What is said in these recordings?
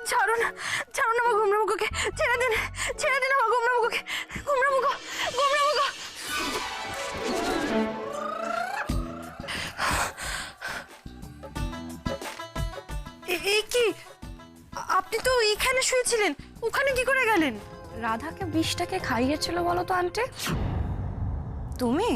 ছাড়ুন, ছাড়ুন আমার গুমরামুখোকে, ছেড়ে দিন, ছেড়ে দিন আমার গুমরামুখোকে। গুমরামুখো, গুমরামুখো। এই কি, আপনি তো এখানে শুয়েছিলেন, ওখানে কি করে গেলেন? রাধাকে বিষটাকে খাইয়েছিল বলো তো আন্টি? তুমি?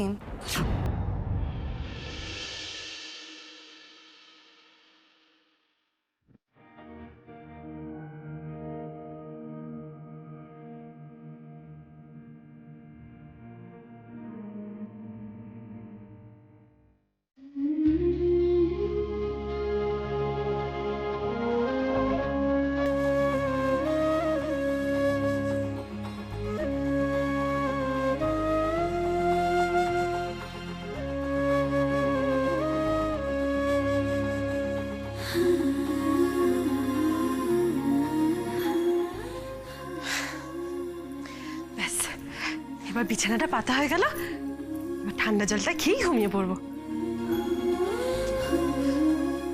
এবার বিছানাটা পাতা হয়ে গেল, এবার ঠান্ডা জলটা খেয়েই ঘুমিয়ে পড়বো।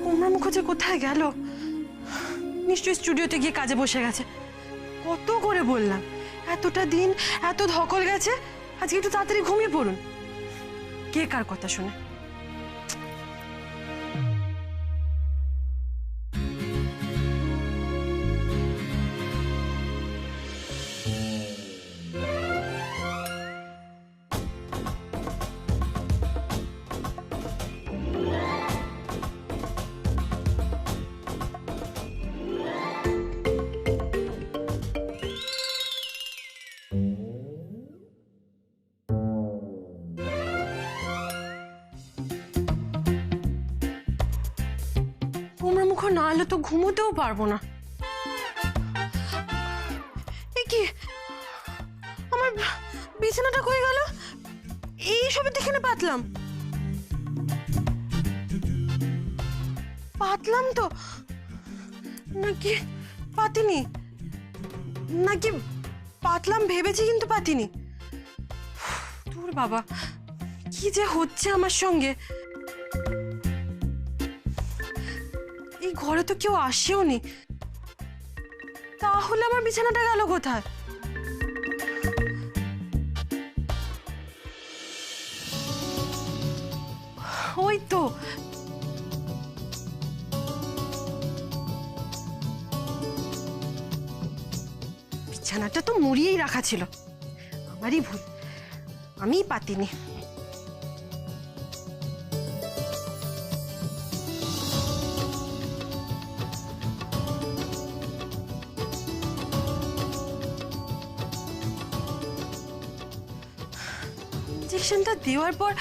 গুমরামুখো যে কোথায় গেল? নিশ্চয়ই স্টুডিওতে গিয়ে কাজে বসে গেছে। কত করে বললাম, এতটা দিন এত ধকল গেছে, আজকে একটু তাড়াতাড়ি ঘুমিয়ে পড়ুন। কে কার কথা শুনে? গুমরামুখো না এলে তো ঘুমোতেও পারবো না। কি, আমার বিছানাটা কই গেল? এইসবের দেখে না পাতলাম, পাতলাম তো নাকি পাতিনি? নাকি পাতলাম ভেবেছি কিন্তু পাতিনি? তোর বাবা, কি যে হচ্ছে আমার সঙ্গে! এই ঘরে তো কেউ আসেও নি, তাহলে আমার বিছানাটা গেল কোথায়? ওই তো, বিছানাটা তো মুড়িয়েই রাখা ছিল, আমারই ভুল, আমিই পাতিনি। ইঞ্জেকশনটা দেওয়ার পর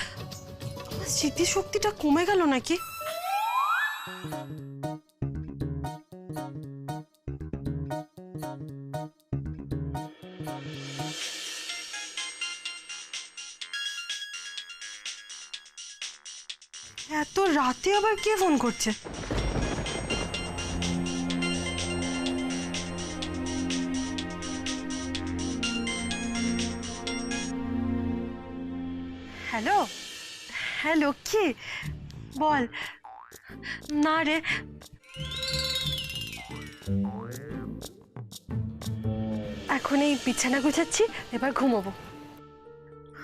আমার স্মৃতিশক্তিটা কমে গেল নাকি? এত রাতে আবার কে ফোন করছে? হ্যালো, হ্যালো, কে? বল। না রে, এখন এই বিছানা গুছাচ্ছি, এবার ঘুমোবো।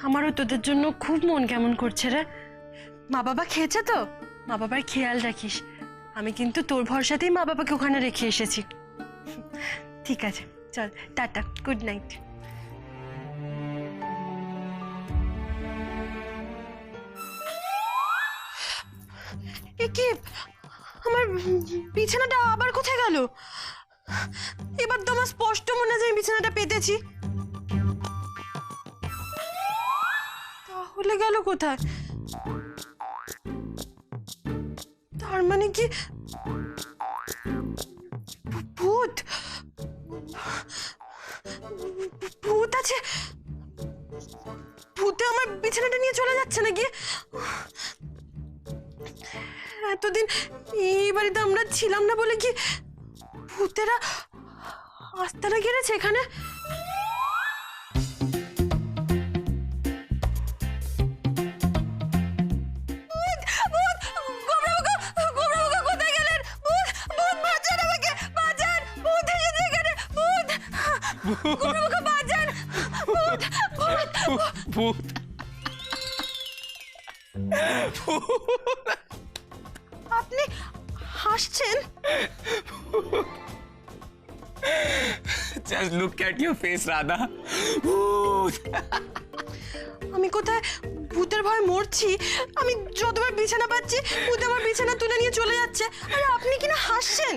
আমারও তোদের জন্য খুব মন কেমন করছে রে। মা বাবা খেয়েছে তো? মা বাবার খেয়াল রাখিস, আমি কিন্তু তোর ভরসাতেই মা বাবাকে ওখানে রেখে এসেছি। ঠিক আছে, চল, টাটা, গুড নাইট। কি, আমার বিছানাটা আবার কোথায় গেল? এবার তো আমার স্পষ্ট মনে হয় বিছানাটা পেতেছি, তাহলে গেল কোথায়? তার মানে কি ভূত? ভূত আছে? ভূতে আমার বিছানাটা নিয়ে চলে যাচ্ছে নাকি? এতদিন এই বাড়িতে আমরা ছিলাম না বলে কি ভূতেরা আস্তানা গেড়েছে এখানে? কোথায় গেলেন? ভূত, ভূত, বাঁচান আমাকে, বাঁচান! কুমড়োমুখো বাঁচান! ভূত! ভূত! ভূত আপনি হাসছেন? Just look at your face Radha. ভূত! আমি কোথায় ভূতের ভয় মরছি? আমি যতবার বিছানা পাচ্ছি ভূত আমার বিছানা তুলে নিয়ে চলে যাচ্ছে, আর আপনি কিনা হাসছেন।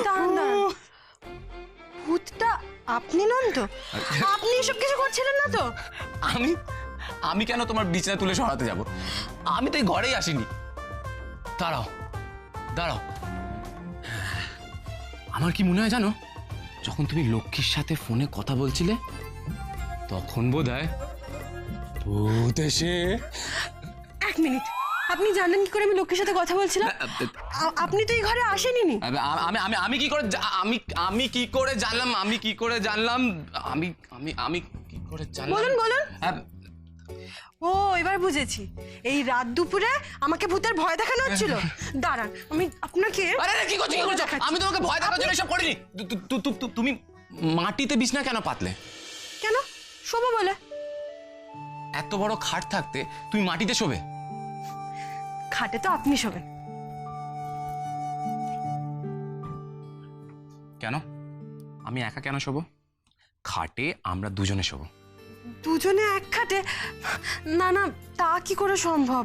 দাঁড়ান দাঁড়ান, ভূতটা আপনি নন তো? আপনি এসব কিছু করছিলেন না তো? আমি আমি কেন তোমার বিছানা তুলে সরাতে যাব? আমি তো এই ঘরেই আসিনি। দাঁড়াও দাঁড়াও, আমার কি মনে হয় জানো, যখন তুমি লক্ষ্মীর সাথে ফোনে কথা বলছিলে তখন বোধহয় ভূত এসে। এক মিনিট, আপনি জানেন কি করে আমি লক্ষ্মীর সাথে কথা বলছিলাম? আপনি তো এই ঘরে আসেনই নি। আমি আমি আমি কি করে আমি আমি কি করে জানলাম? আমি কি করে জানলাম? আমি আমি আমি কি করে জানলাম? বলুন বলুন। আহ, ও, এবার বুঝেছি, এই রাত দুপুরে আমাকে ভূতের ভয় দেখানো হচ্ছিল। দাঁড়ান, আমি আপনাকে। আরে আরে, কি করছো কি করছো? আমি তোমাকে ভয় দেখানোর জন্য এসব করিনি। তুমি মাটিতে বিছনা কেন পাতলে? কেন? শোবো বলে। এত বড় খাট থাকতে তুমি মাটিতে শোবে? খাটে তো আপনি শোবেন। কেন? আমি একা কেন শোবো? খাটে আমরা দুজনে শোবো। দুজনে এক খাটে? না না, তা কি করে সম্ভব?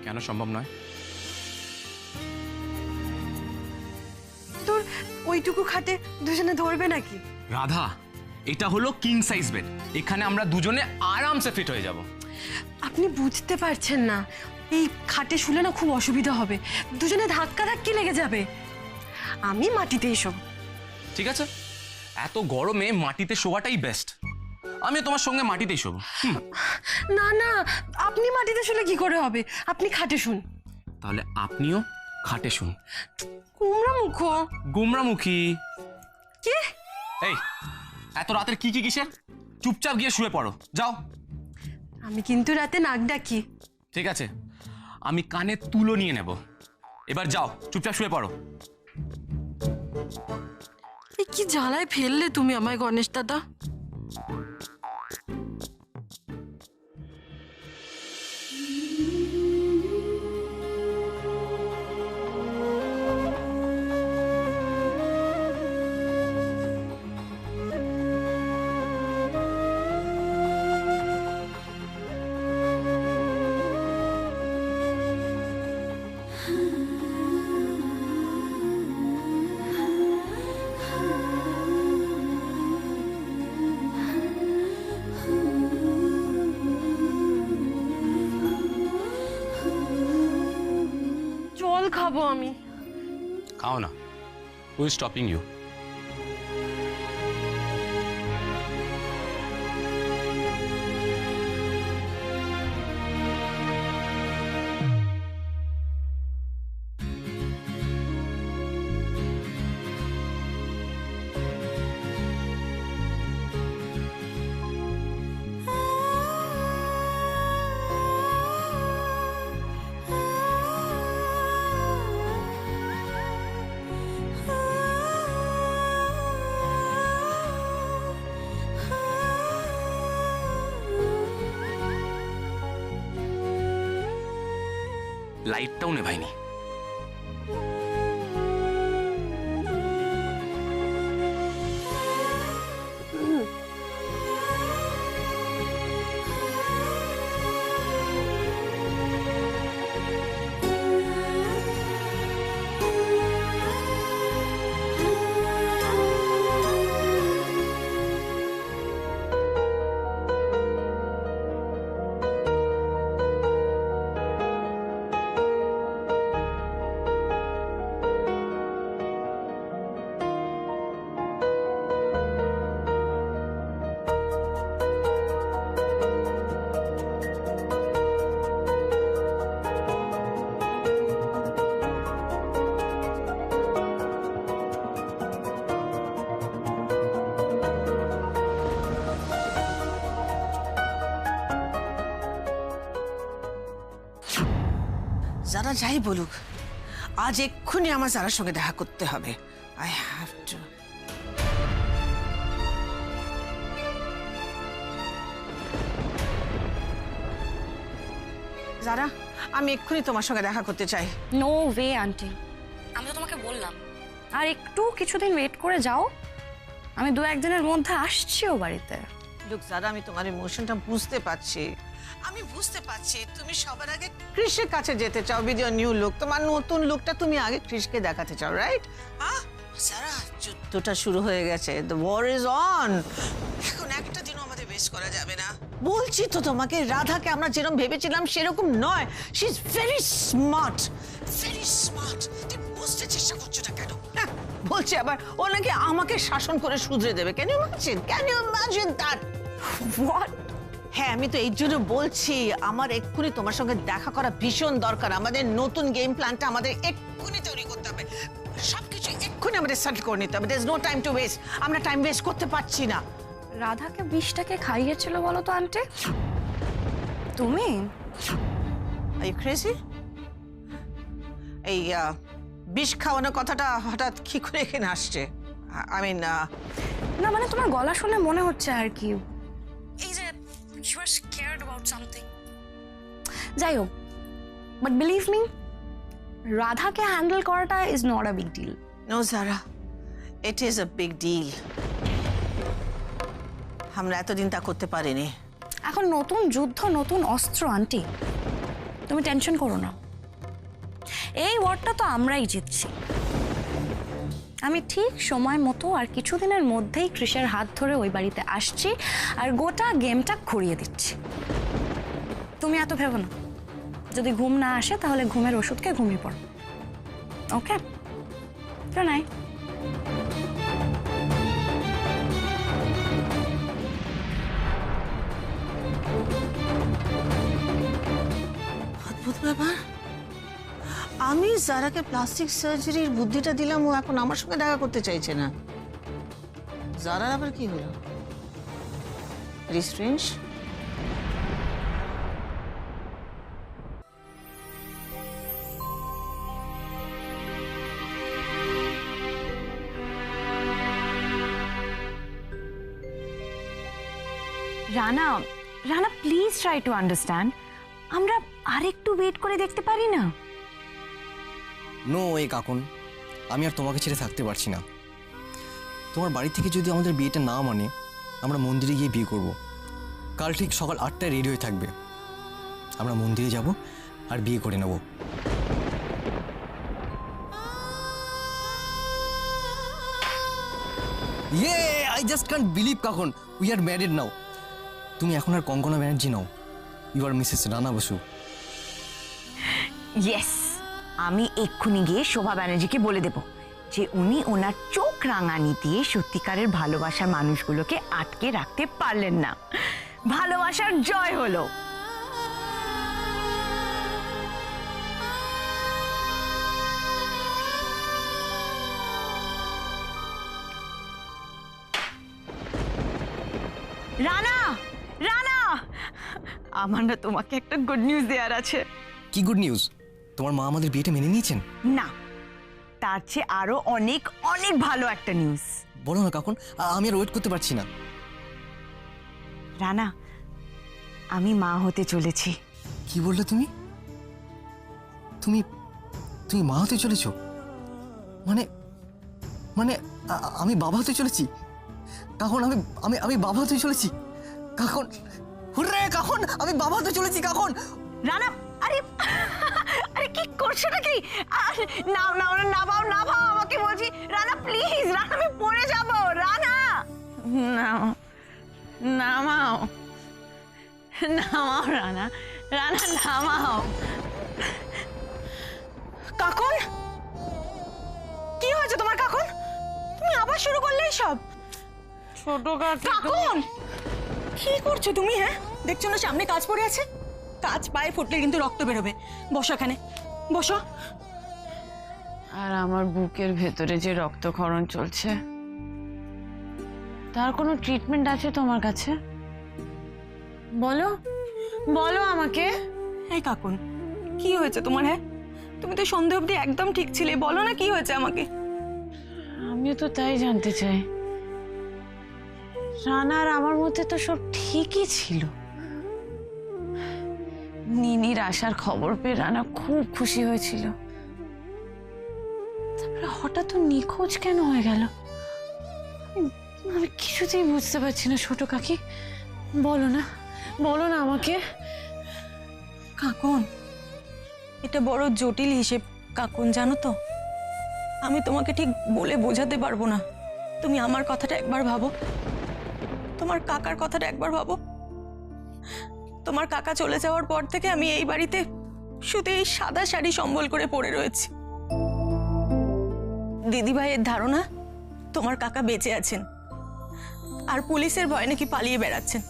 কেন সম্ভব নয়? তোর ওইটুকু খাটে দুজনে ধরবে নাকি? রাধা, এটা হলো কিং সাইজ বেড। এখানে আমরা দুজনে আরামসে ফিট হয়ে যাব। আপনি বুঝতে পারছেন না, এই খাটে শুলে না খুব অসুবিধা হবে, দুজনে ধাক্কা ধাক্কি লেগে যাবে। আমি মাটিতেই শোব। ঠিক আছে, এত গরমে মাটিতে শোয়াটাই বেস্ট। আমি তোমার সঙ্গে মাটিতেই শোবো। না না, আপনি মাটিতে শুলে কি করে হবে? আপনি খাটে শুন। তাহলে আপনিও খাটে শুন। কুমড়া মুখো। গুমরামুখী। কে? এই, এত রাতের কি কি কিসের? চুপচাপ গিয়ে শুয়ে পড়ো, যাও। আমি কিন্তু রাতে নাক ডাকি। ঠিক আছে, আমি কানে তুলো নিয়ে নেব। এবার যাও, চুপচাপ শুয়ে পড়ো। এই কি জ্বালায় ফেললে তুমি আমায়, গণেশ দাদা। জল খাবো আমি। খাও না, হু ইজ স্টপিং ইউ? লাইটটাও নেভাইনি। যারা যাই বলুক, আজ এক্ষুনি আমার যারার সঙ্গে দেখা করতে হবে। I have to. যারা, আমি এক্ষুনি তোমার সঙ্গে দেখা করতে চাই। নো ওয়ে আন্টি, আমি তো তোমাকে বললাম আর একটু কিছুদিন ওয়েট করে যাও, আমি 2-1 দিনের মধ্যে আসছিও বাড়িতে। লুক যারা, আমি তোমার ইমোশনটা বুঝতে পারছি, আমি বুঝতে পারছি তুমি সবার আগে ক্রিসের কাছে যেতে চাও উইথ ইওর নিউ লুক। তোমার নতুন লুকটা তুমি আগে ক্রিসকে দেখাতে চাও, রাইট? হ্যাঁ যারা, যুদ্ধটা শুরু হয়ে গেছে, দ্য ওয়ার ইজ অন। এখন একটা দিনও আমাদের ওয়েস্ট করা যাবে না। বলছি তো তোমাকে, রাধাকে আমরা যেরকম ভেবেছিলাম সেরকম নয়। She is very smart, very smart. তুমি বুঝতে চেষ্টা করছো না কেন? বলছি আবার ও নাকি আমাকে শাসন করে শুধরে দেবে। Can you imagine, can you imagine that? What? হ্যাঁ, আমি তো এই জন্য বলছি আমার এক্ষুনি তোমার সঙ্গে দেখা করা ভীষণ দরকার। আমাদের নতুন গেম প্ল্যানটা আমাদের এক্ষুনি তৈরি করতে হবে, সবকিছু এক্ষুনি আমাদের সেটেল করে নিতে হবে। There is no time to waste, আমরা টাইম ওয়েস্ট করতে পারছি না। রাধাকে বিষটাকে খাইয়েছিল বলো তো আন্টি? তুমি? Are you crazy? এই বিষ খাওয়ানোর কথাটা হঠাৎ কি করে এখানে আসছে? আই মিন, না মানে তোমার গলা শুনে মনে হচ্ছে আর কি এই যে you are scared about something. যাই হোক, বাট বিলিভ মি, রাধাকে হ্যান্ডেল করাটা is not a big deal. No Zara, it is a big deal. আমরা এতদিন তা করতে পারিনি। এখন নতুন যুদ্ধ, নতুন অস্ত্র আন্টি, তুমি টেনশন করো না, এই ওয়ারটা তো আমরাই জিতছি। আমি ঠিক সময় মতো আর কিছুদিনের মধ্যেই ক্রিসের হাত ধরে ওই বাড়িতে আসছি আর গোটা গেমটা ঘুরিয়ে দিচ্ছি। তুমি এত ভেবো না, যদি ঘুম না আসে তাহলে ঘুমের ওষুধকে ঘুমিয়ে পড়ো। ওকে, তো নাই। অদ্ভুত ব্যাপার, আমি যারাকে প্লাস্টিক সার্জারির বুদ্ধিটা দিলাম, ও এখন আমার সঙ্গে দেখা করতে চাইছে না। যারার আবার কি হলো? Very strange. Rana, Rana please try to understand, আমরা আরেকটু ওয়েট করে দেখতে পারি না? নো ওয়ে কাকুন, আমি আর তোমাকে ছেড়ে থাকতে পারছি না। তোমার বাড়ি থেকে যদি আমাদের বিয়েটা না মানে, আমরা মন্দিরে গিয়ে বিয়ে করব। কাল ঠিক সকাল 8টায় রেডি হয়ে থাকবে, আমরা মন্দিরে যাব আর বিয়ে করে নেব। ইয়ে, I just can't believe Kakun, we are married now. তুমি এখন আর কঙ্কনা ব্যানার্জি নাও, you are Mrs Rana Basu. Yes, আমি এক্ষুনি গিয়ে শোভা ব্যানার্জিকে বলে দেব যে উনি ওনার চোখ রাঙানি দিয়ে সত্যিকারের ভালোবাসার মানুষগুলোকে আটকে রাখতে পারলেন না। ভালোবাসার জয় হলো। রানা, রানা, আমার না তোমাকে একটা গুড নিউজ দেওয়ার আছে। কি গুড নিউজ? তোমার মা আমাদের বিয়েটা মেনে নিয়েছেন? না, তার চেয়ে আরো অনেক অনেক ভালো একটা নিউজ। বলো না কাকুন, আমি আর ওয়েট করতে পারছি না। রানা, আমি মা হতে চলেছি। কি বললে তুমি? তুমি তুমি মা হতে চলেছ? মানে মানে আমি বাবা হতে চলেছি? কাকুন, আমি আমি আমি বাবা হতে চলেছি। কাকুন, হুররে কাকুন, আমি বাবা হতে চলেছি কাকুন। রানা, আরে আরে কি করছো নাকি? নাও নাও, নামাও নামাও আমাকে বলছি। রানা প্লিজ, রানা আমি পড়ে যাব। রানা নাও, নামাও নামাও, রানা রানা নামাও। কাকুন, কি হয়েছে তোমার কাকুন? তুমি আবার শুরু করলে সব? ছোট কাকুন, কি করছো তুমি? হ্যাঁ, দেখছো না সামনে কাজ পড়ে আছে? কাজ পায়ে ফুটলে কিন্তু রক্ত বেরোবে। বসো এখানে, বসো। আর আমার বুকের ভেতরে যে রক্তক্ষরণ চলছে, তার কোনো ট্রিটমেন্ট আছে তোমার কাছে? বলো, বলো আমাকে। এই কাকুন, কি হয়েছে তোমার? হ্যাঁ, তুমি তো সন্দেহ অবধি একদম ঠিক ছিলে, বলো না কি হয়েছে আমাকে। আমিও তো তাই জানতে চাই। রানা আর আমার মধ্যে তো সব ঠিকই ছিল, নিনির আসার খবর পেয়ে রানা খুব খুশি হয়েছিল। তারপরে হঠাৎ তো নিখোঁজ কেন হয়ে গেল? আমি কিছুতেই বুঝতে পারছি না ছোট কাকি। বলো না, বলো না আমাকে। কাকুন, এটা বড় জটিল হিসেব কাকুন, জানো তো। আমি তোমাকে ঠিক বলে বোঝাতে পারবো না। তুমি আমার কথাটা একবার ভাবো, তোমার কাকার কথাটা একবার ভাবো। তোমার কাকা চলে যাওয়ার পর থেকে আমি এই বাড়িতে শুধু এই সাদা শাড়ি সম্বল করে পড়ে রয়েছি। দিদিভাইয়ের ধারণা তোমার কাকা বেঁচে আছেন আর পুলিশের ভয় নাকি পালিয়ে বেড়াচ্ছেন।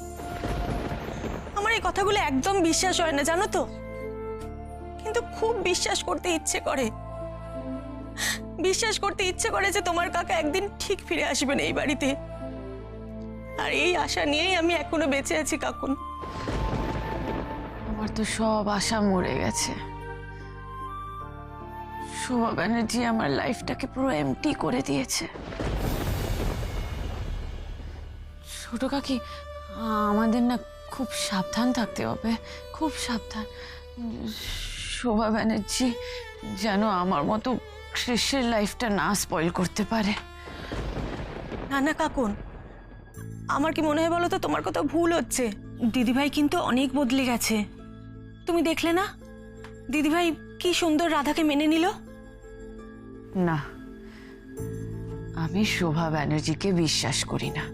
আমার এই কথাগুলো একদম বিশ্বাস হয় না, জানো তো। কিন্তু খুব বিশ্বাস করতে ইচ্ছে করে, বিশ্বাস করতে ইচ্ছে করে যে তোমার কাকা একদিন ঠিক ফিরে আসবেন এই বাড়িতে। আর এই আশা নিয়েই আমি এখনো বেঁচে আছি কাকুন। আমার তো সব আশা মরে গেছে। শোভা ব্যানার্জি আমার লাইফটাকে পুরো এমটি করে দিয়েছে। ছোট কাকি, আমাদের না খুব সাবধান থাকতে হবে, খুব সাবধান। শোভা ব্যানার্জি যেন আমার মতো কৃষের লাইফটা না স্পয়েল করতে পারে। না না কাকুন, আমার কি মনে হয় বলো তো, তোমার কথা ভুল হচ্ছে। দিদিভাই কিন্তু অনেক বদলে গেছে। তুমি দেখলে না দিদিভাই কি সুন্দর রাধাকে মেনে নিল। না, আমি শোভা ব্যানার্জিকে বিশ্বাস করি না।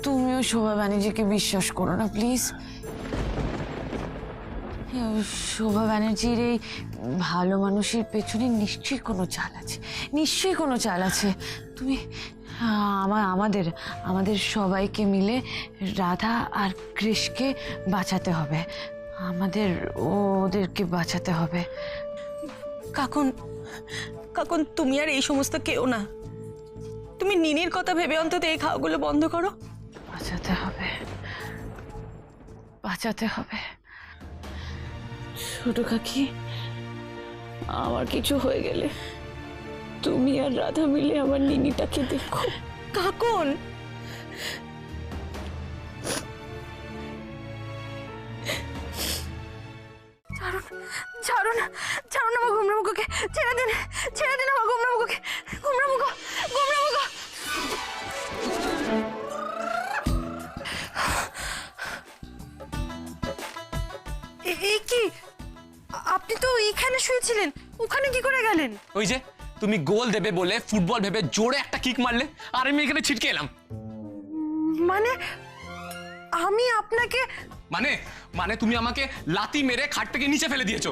তুমিও শোভা ব্যানার্জিকে বিশ্বাস করো না প্লিজ। শোভা ব্যানার্জির এই ভালো মানুষের পেছনে নিশ্চয়ই কোনো চাল আছে, নিশ্চয়ই কোনো চাল আছে। তুমি আমাদের সবাইকে মিলে রাধা আর কৃষকে বাঁচাতে হবে। ওদেরকে বাঁচাতে হবে। কাকুন, কাকুন তুমি আর এই সমস্ত কেউ না। তুমি নিনির কথা ভেবে অন্তত এই খাওয়াগুলো বন্ধ করো। বাঁচাতে হবে, বাঁচাতে হবে। ছোট কাকি, আমার কিছু হয়ে গেলে তুমি আর রাধা মিলে আমার নিনিটাকে দেখো। কাকুন, ছাড়ুন, ছাড়ুন আমার গুমরামুখোকে, ছেড়ে দিন, ছেড়ে দিন আমার গুমরামুখোকে। গুমরামুখো, গুমরামুখো। এই কি, আপনি তো এখানে শুয়েছিলেন, ওখানে কি করে গেলেন? ওই যে তুমি গোল দেবে বলে ফুটবল ভেবে জোরে একটা কিক মারলে আর আমি এখানে ছিটকে এলাম। মানে আমি আপনাকে মানে মানে তুমি আমাকে লাথি মেরে খাট থেকে নিচে ফেলে দিয়েছো।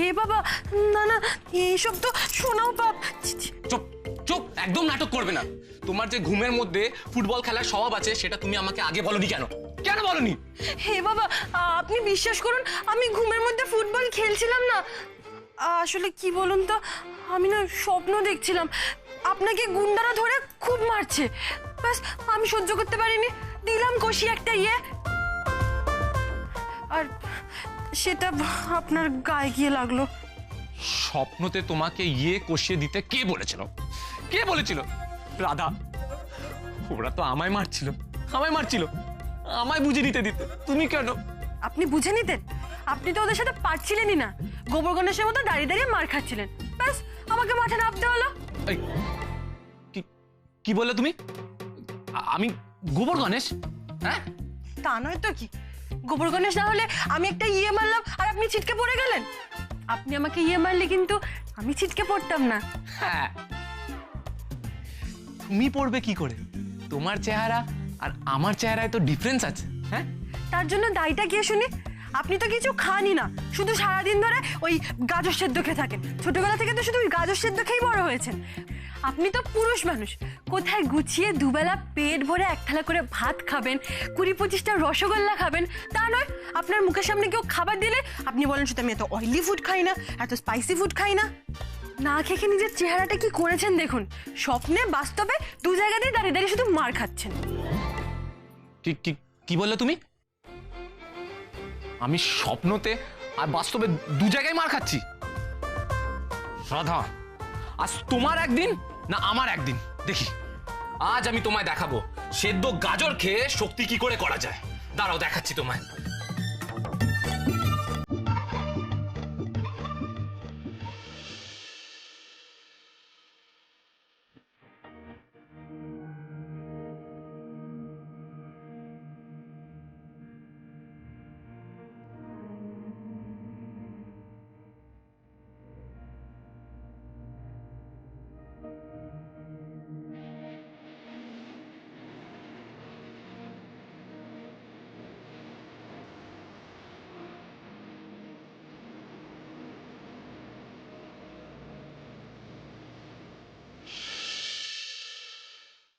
এ বাবা, না না, এইসব তো শোনাও পাপ। চুপ চুপ, একদম নাটক করবে না। তোমার যে ঘুমের মধ্যে ফুটবল খেলার স্বভাব আছে সেটা তুমি আমাকে আগে বলনি কেন? কেন বলনি? হে বাবা, আপনি বিশ্বাস করুন, আমি ঘুমের মধ্যে ফুটবল খেলছিলাম না। আসলে কি বলুন তো, আমি না স্বপ্ন দেখছিলাম আপনাকে গুন্ডারা ধরে খুব মারছে। ব্যাস আমি সহ্য করতে পারিনি, দিলাম কষি একটা ইয়ে, আর সেটা আপনার গায়ে গিয়ে লাগলো। স্বপ্নতে তোমাকে ইয়ে কষিয়ে দিতে কে বলেছিল? কে বলেছিল? রাধা। ওরা তো আমায় মারছিল, আমায় বুঝে নিতে দিতে। তুমি কেন? আপনি বুঝে নিতেন? আপনি তো ওদের সাথে পারছিলেনই না, গোবর গণেশের মতো দাঁড়িয়ে দাঁড়িয়ে মার খাচ্ছিলেন। ব্যাস আমাকে মাঠে নামতে হলো। এই, কি বললে তুমি? আমি গোবর গণেশ? হ্যাঁ, তা নয় তো কি, গোবর গণেশ না হলে আমি একটা ইয়ে মারলাম আর আপনি ছিটকে পড়ে গেলেন। আপনি আমাকে ইয়ে মারলে কিন্তু আমি ছিটকে পড়তাম না। হ্যাঁ, তুমি পড়বে কি করে? তোমার চেহারা আর আমার চেহারায় তো ডিফারেন্স আছে। হ্যাঁ, তার জন্য দায়টা কে শুনি? আপনি তো কিছু খানই না, শুধু সারাদিন ধরে ওই গাজর সেদ্ধ খেয়ে থাকেন। ছোটবেলা থেকে তো শুধু ওই গাজর সেদ্ধ খেয়েই বড় হয়েছেন। আপনি তো পুরুষ মানুষ, কোথায় গুছিয়ে দুবেলা পেট ভরে এক থালা করে ভাত খাবেন, 20-25টা রসগোল্লা খাবেন। তা নয়, আপনার মুখের সামনে কেউ খাবার দিলে আপনি বলেন শুধু আমি এত অয়েলি ফুড খাই না, এত স্পাইসি ফুড খাই না। না খেয়ে নিজের চেহারাটা কি করেছেন দেখুন। স্বপ্নে বাস্তবে দু জায়গাতেই দাঁড়িয়ে দাঁড়িয়ে শুধু মার খাচ্ছেন। কি বললে তুমি? আমি স্বপ্নতে আর বাস্তবে দু জায়গায় মার খাচ্ছি? রাধা, আজ তোমার একদিন না আমার একদিন, দেখি আজ আমি তোমায় দেখাবো সেদ্ধ গাজর খেয়ে শক্তি কি করে করা যায়। দাঁড়াও দেখাচ্ছি তোমায়।